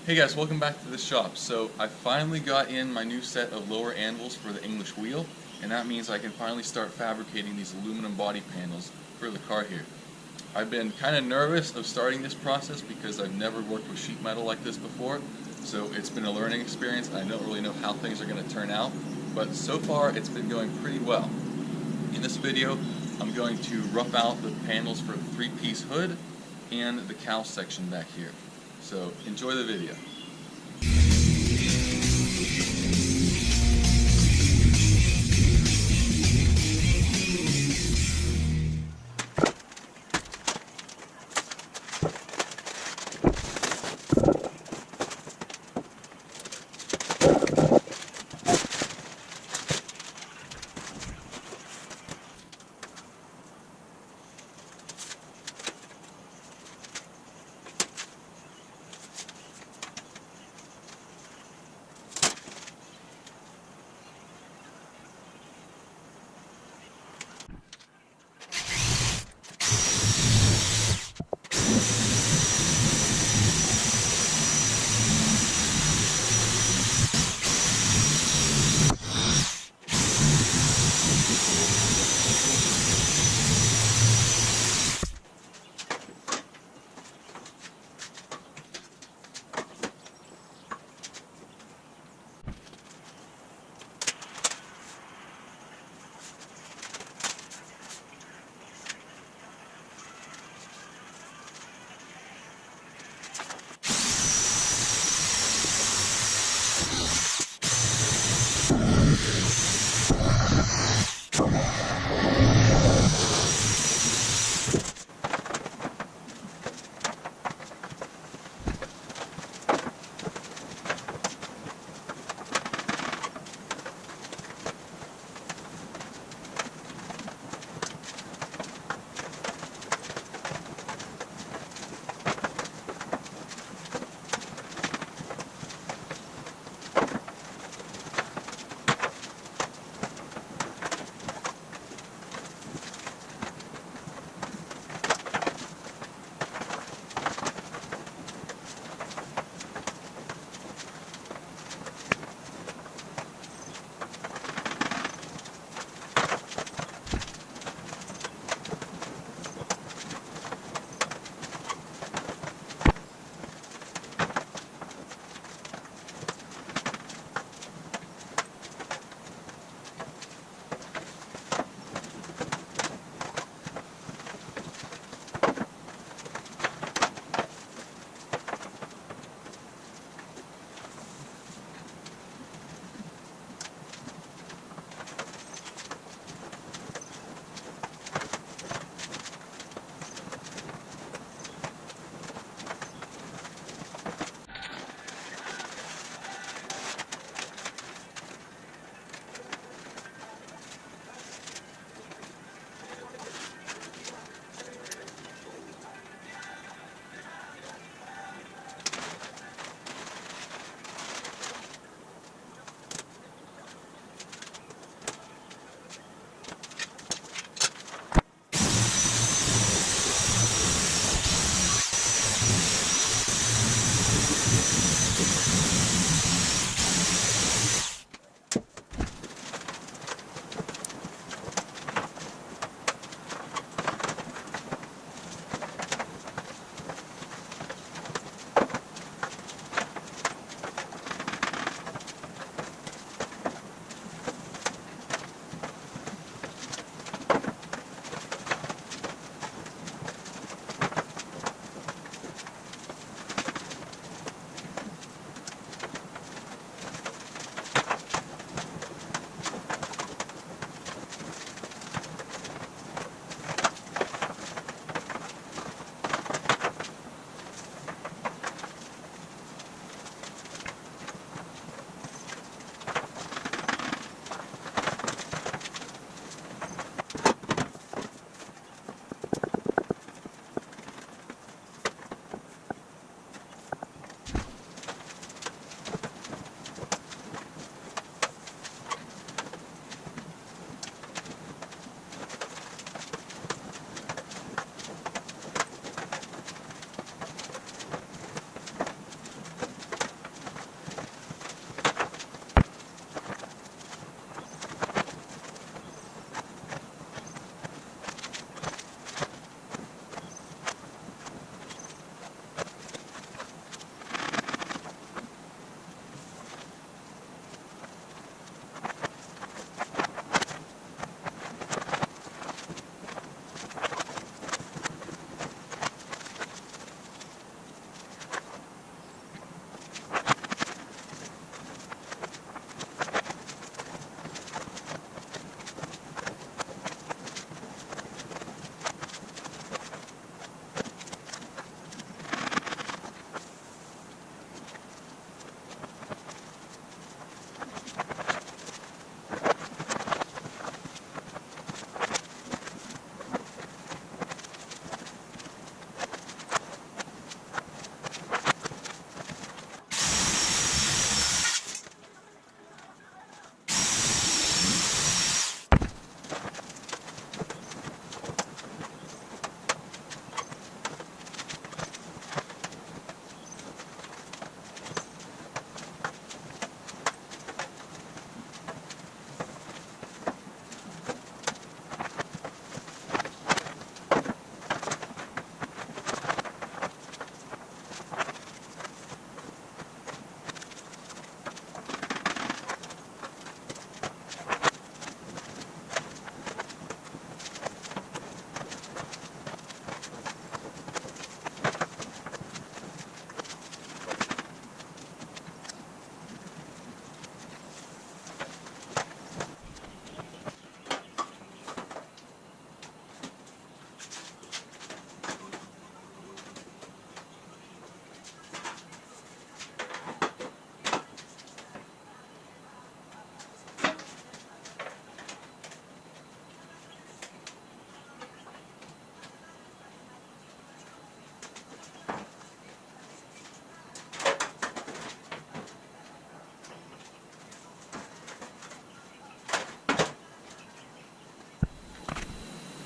Hey guys, welcome back to the shop. So I finally got in my new set of lower anvils for the English wheel, and that means I can finally start fabricating these aluminum body panels for the car here. I've been kind of nervous of starting this process because I've never worked with sheet metal like this before, so it's been a learning experience. I don't really know how things are going to turn out, but so far it's been going pretty well. In this video I'm going to rough out the panels for the three-piece hood and the cowl section back here. So enjoy the video.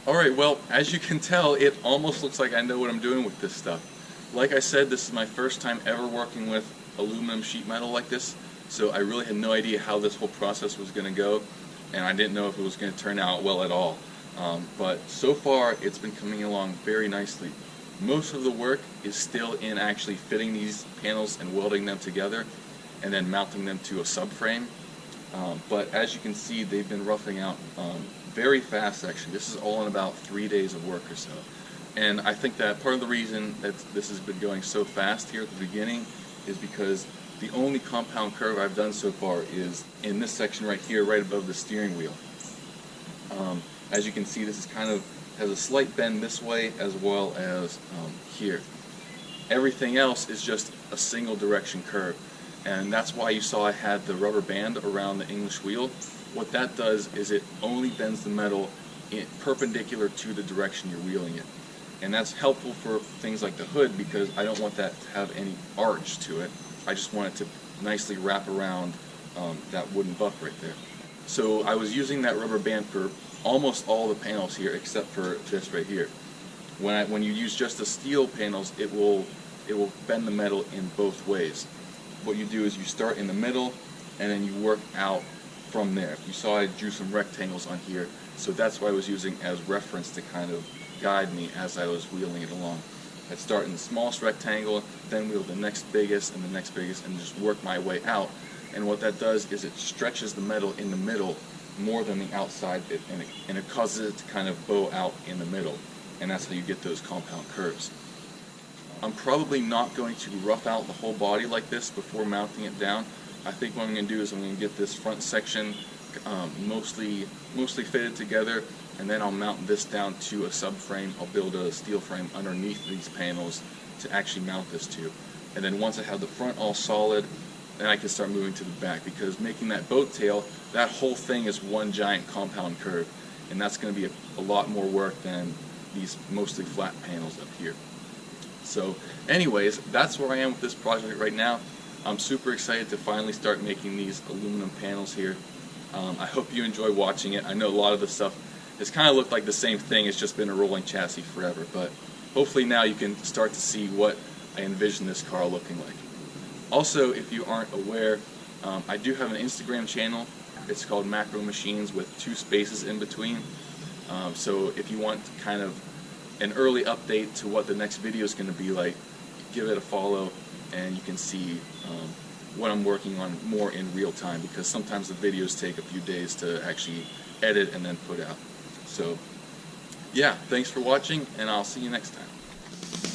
Alright, well, as you can tell, it almost looks like I know what I'm doing with this stuff. Like I said, this is my first time ever working with aluminum sheet metal like this, so I really had no idea how this whole process was going to go, and I didn't know if it was going to turn out well at all. But so far, it's been coming along very nicely. Most of the work is still in actually fitting these panels and welding them together, and then mounting them to a subframe. But as you can see, they've been roughing out very fast actually. This is all in about 3 days of work or so. And I think that part of the reason that this has been going so fast here at the beginning is because the only compound curve I've done so far is in this section right here, right above the steering wheel. As you can see, this is kind of has a slight bend this way as well as here. Everything else is just a single direction curve. And that's why you saw I had the rubber band around the English wheel. What that does is it only bends the metal perpendicular to the direction you're wheeling it. And that's helpful for things like the hood because I don't want that to have any arch to it. I just want it to nicely wrap around that wooden buck right there. So I was using that rubber band for almost all the panels here except for this right here. When you use just the steel panels, it will bend the metal in both ways. What you do is you start in the middle and then you work out from there. You saw I drew some rectangles on here, so that's what I was using as reference to kind of guide me as I was wheeling it along. I'd start in the smallest rectangle, then wheel the next biggest and the next biggest, and just work my way out. And what that does is it stretches the metal in the middle more than the outside, and it causes it to kind of bow out in the middle. And that's how you get those compound curves. I'm probably not going to rough out the whole body like this before mounting it down. I think what I'm going to do is I'm going to get this front section mostly fitted together, and then I'll mount this down to a subframe. I'll build a steel frame underneath these panels to actually mount this to. And then once I have the front all solid, then I can start moving to the back, because making that boat tail, that whole thing is one giant compound curve, and that's going to be a lot more work than these mostly flat panels up here. So anyways, that's where I am with this project right now. I'm super excited to finally start making these aluminum panels here. I hope you enjoy watching it. I know a lot of the stuff has kind of looked like the same thing. It's just been a rolling chassis forever, but hopefully now you can start to see what I envision this car looking like. Also, if you aren't aware, I do have an Instagram channel. It's called Macro Machines with 2 spaces in between. So if you want kind of an early update to what the next video is going to be like, give it a follow and you can see what I'm working on more in real time, because sometimes the videos take a few days to actually edit and then put out. So yeah, thanks for watching, and I'll see you next time.